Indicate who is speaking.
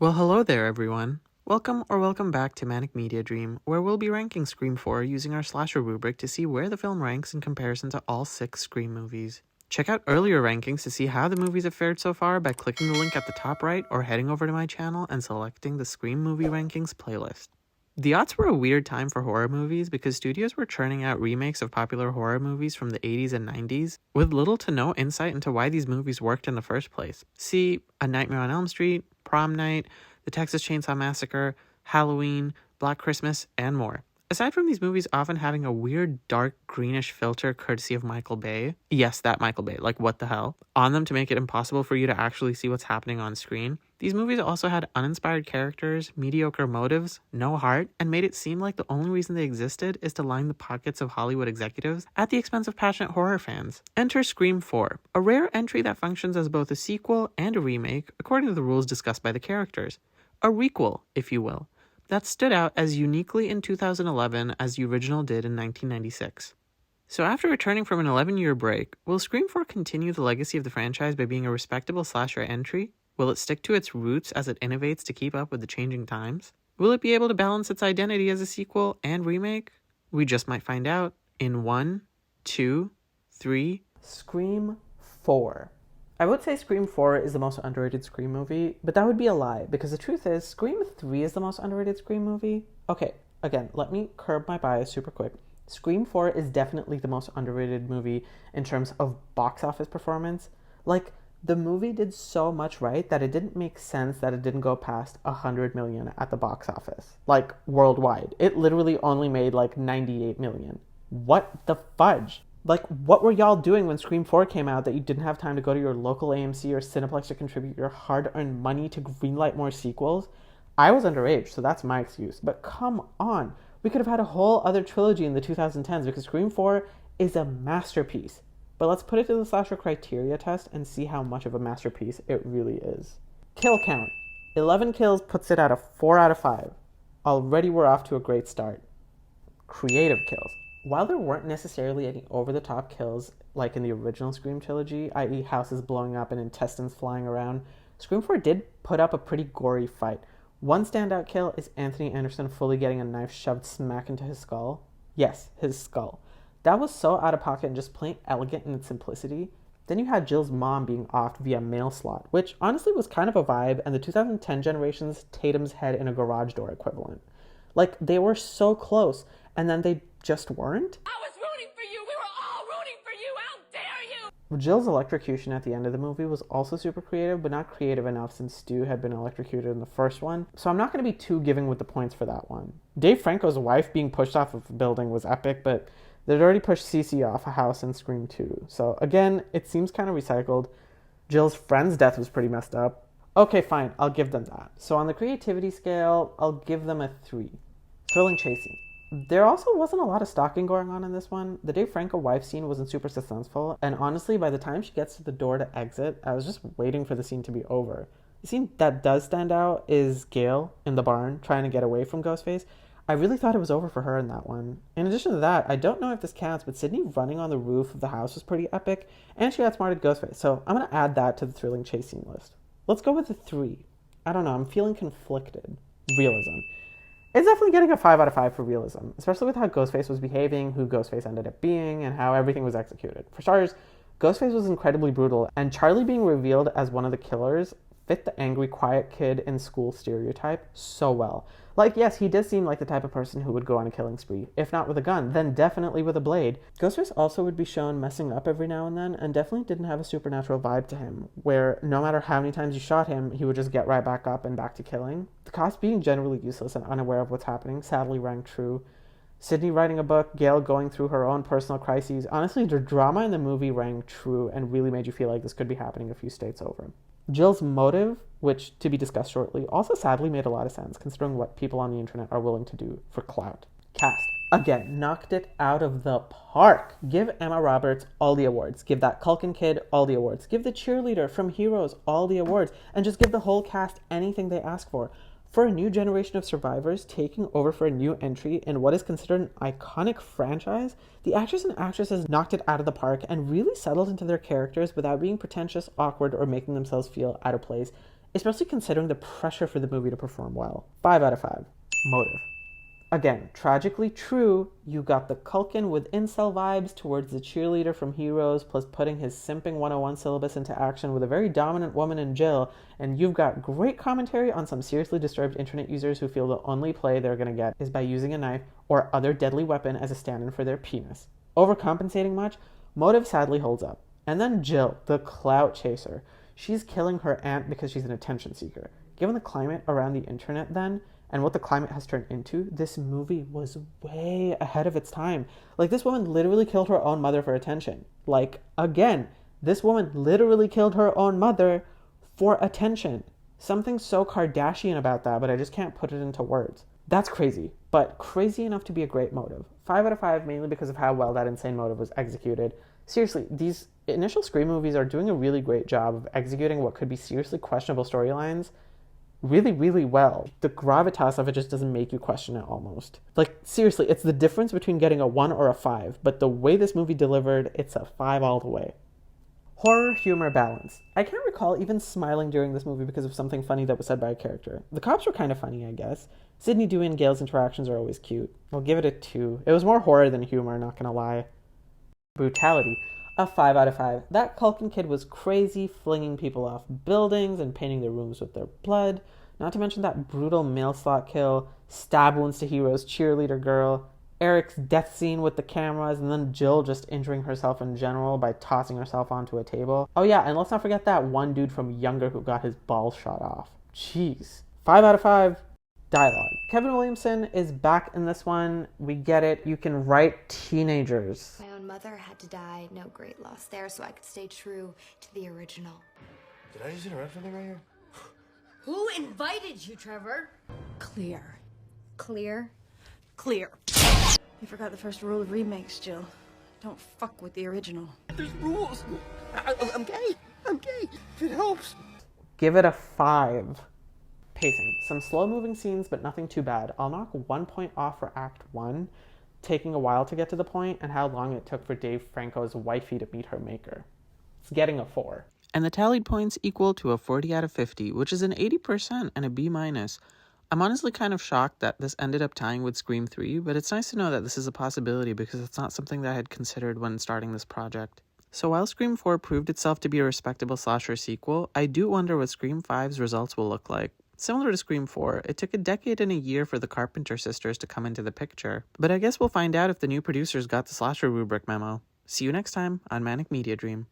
Speaker 1: Well, hello there, everyone. Welcome back to Manic Media Dream, where we'll be ranking Scream 4 using our slasher rubric to see where the film ranks in comparison to all 6 Scream movies. Check out earlier rankings to see how the movies have fared so far by clicking the link at the top right or heading over to my channel and selecting the Scream Movie Rankings playlist. The aughts were a weird time for horror movies because studios were churning out remakes of popular horror movies from the 80s and 90s with little to no insight into why these movies worked in the first place. See A Nightmare on Elm Street, Prom Night, The Texas Chainsaw Massacre, Halloween, Black Christmas, and more. Aside from these movies often having a weird dark greenish filter courtesy of Michael Bay, yes, that Michael Bay, like what the hell, on them to make it impossible for you to actually see what's happening on screen, these movies also had uninspired characters, mediocre motives, no heart, and made it seem like the only reason they existed is to line the pockets of Hollywood executives at the expense of passionate horror fans. Enter Scream 4, a rare entry that functions as both a sequel and a remake according to the rules discussed by the characters. A requel, if you will, that stood out as uniquely in 2011 as the original did in 1996. So after returning from an 11-year break, will Scream 4 continue the legacy of the franchise by being a respectable slasher entry? Will it stick to its roots as it innovates to keep up with the changing times? Will it be able to balance its identity as a sequel and remake? We just might find out in 1, 2, 3...
Speaker 2: Scream 4. I would say Scream 4 is the most underrated Scream movie, but that would be a lie, because the truth is, Scream 3 is the most underrated Scream movie. Okay, again, let me curb my bias super quick. Scream 4 is definitely the most underrated movie in terms of box office performance. Like, the movie did so much right that it didn't make sense that it didn't go past 100 million at the box office. Like, worldwide. It literally only made like 98 million. What the fudge? Like, what were y'all doing when Scream 4 came out that you didn't have time to go to your local AMC or Cineplex to contribute your hard-earned money to greenlight more sequels? I was underage, so that's my excuse. But come on. We could have had a whole other trilogy in the 2010s because Scream 4 is a masterpiece. But let's put it to the slasher criteria test and see how much of a masterpiece it really is. Kill count. 11 kills puts it at a 4 out of 5. Already we're off to a great start. Creative kills. While there weren't necessarily any over-the-top kills like in the original Scream trilogy, i.e. houses blowing up and intestines flying around, Scream 4 did put up a pretty gory fight. One standout kill is Anthony Anderson fully getting a knife shoved smack into his skull. Yes, his skull. That was so out of pocket and just plain elegant in its simplicity. Then you had Jill's mom being offed via mail slot, which honestly was kind of a vibe, and the 2010 generation's Tatum's head in a garage door equivalent. Like, they were so close, and then they just weren't.
Speaker 3: I was rooting for you! We were all rooting for you! How dare you!
Speaker 2: Jill's electrocution at the end of the movie was also super creative, but not creative enough since Stu had been electrocuted in the first one, so I'm not going to be too giving with the points for that one. Dave Franco's wife being pushed off of a building was epic, but they'd already pushed Cece off a house in Scream 2, so again, it seems kind of recycled. Jill's friend's death was pretty messed up. Okay, fine, I'll give them that. So on the creativity scale, I'll give them a 3. Thrilling chasing. There also wasn't a lot of stalking going on in this one. The Dave Franco wife scene wasn't super suspenseful, and honestly, by the time she gets to the door to exit, I was just waiting for the scene to be over. The scene that does stand out is Gail in the barn trying to get away from Ghostface. I really thought it was over for her in that one. In addition to that, I don't know if this counts, but Sydney running on the roof of the house was pretty epic, and she outsmarted Ghostface, so I'm going to add that to the thrilling chase scene list. Let's go with a 3. I don't know, I'm feeling conflicted. Realism. It's definitely getting a 5 out of 5 for realism, especially with how Ghostface was behaving, who Ghostface ended up being, and how everything was executed. For starters, Ghostface was incredibly brutal, and Charlie being revealed as one of the killers fit the angry, quiet kid in school stereotype so well. Like, yes, he does seem like the type of person who would go on a killing spree. If not with a gun, then definitely with a blade. Ghostface also would be shown messing up every now and then, and definitely didn't have a supernatural vibe to him, where no matter how many times you shot him, he would just get right back up and back to killing. The cops being generally useless and unaware of what's happening sadly rang true. Sydney writing a book, Gail going through her own personal crises. Honestly, the drama in the movie rang true and really made you feel like this could be happening a few states over. Jill's motive, which to be discussed shortly, also sadly made a lot of sense considering what people on the internet are willing to do for clout. Cast. Again, knocked it out of the park. Give Emma Roberts all the awards. Give that Culkin kid all the awards. Give the cheerleader from Heroes all the awards. And just give the whole cast anything they ask for. For a new generation of survivors taking over for a new entry in what is considered an iconic franchise, the actors and actresses knocked it out of the park and really settled into their characters without being pretentious, awkward, or making themselves feel out of place especially considering the pressure for the movie to perform well. 5 out of 5. Motive. Again, tragically true, you got the Culkin with incel vibes towards the cheerleader from Heroes, plus putting his simping 101 syllabus into action with a very dominant woman in Jill, and you've got great commentary on some seriously disturbed internet users who feel the only play they're gonna get is by using a knife or other deadly weapon as a stand-in for their penis. Overcompensating much? Motive sadly holds up. And then Jill, the clout chaser. She's killing her aunt because she's an attention seeker. Given the climate around the internet then, and what the climate has turned into, this movie was way ahead of its time. Like, this woman literally killed her own mother for attention. Like, again, this woman literally killed her own mother for attention. Something so Kardashian about that, but I just can't put it into words. That's crazy, but crazy enough to be a great motive. 5 out of 5, mainly because of how well that insane motive was executed. Seriously, these initial Scream movies are doing a really great job of executing what could be seriously questionable storylines really, really well. The gravitas of it just doesn't make you question it almost. Like, seriously, it's the difference between getting a 1 or a 5, but the way this movie delivered, it's a 5 all the way. Horror, humor, balance. I can't recall even smiling during this movie because of something funny that was said by a character. The cops were kind of funny, I guess. Sydney, Dewey, and Gail's interactions are always cute. I'll give it a 2. It was more horror than humor, not gonna lie. Brutality. A 5 out of 5. That Culkin kid was crazy, flinging people off buildings and painting their rooms with their blood. Not to mention that brutal mail slot kill, stab wounds to Hero's cheerleader girl, Eric's death scene with the cameras, and then Jill just injuring herself in general by tossing herself onto a table. Oh yeah, and let's not forget that one dude from Younger who got his balls shot off. Jeez. 5 out of 5. Dialogue. Kevin Williamson is back in this one. We get it. You can write teenagers.
Speaker 4: My own mother had to die. No great loss there, so I could stay true to the original.
Speaker 5: Did I just interrupt something right here?
Speaker 3: Who invited you, Trevor?
Speaker 6: Clear.
Speaker 4: Clear?
Speaker 6: Clear. You forgot the first rule of remakes, Jill. Don't fuck with the original.
Speaker 5: There's rules. I'm gay. I'm gay. If it helps.
Speaker 2: Give it a 5. Pacing. Some slow-moving scenes, but nothing too bad. I'll knock 1 point off for Act 1, taking a while to get to the point, and how long it took for Dave Franco's wifey to meet her maker. It's getting a 4.
Speaker 1: And the tallied points equal to a 40 out of 50, which is an 80% and a B-. I'm honestly kind of shocked that this ended up tying with Scream 3, but it's nice to know that this is a possibility because it's not something that I had considered when starting this project. So while Scream 4 proved itself to be a respectable slasher sequel, I do wonder what Scream 5's results will look like. Similar to Scream 4, it took a decade and a year for the Carpenter sisters to come into the picture, but I guess we'll find out if the new producers got the slasher rubric memo. See you next time on Manic Media Dream.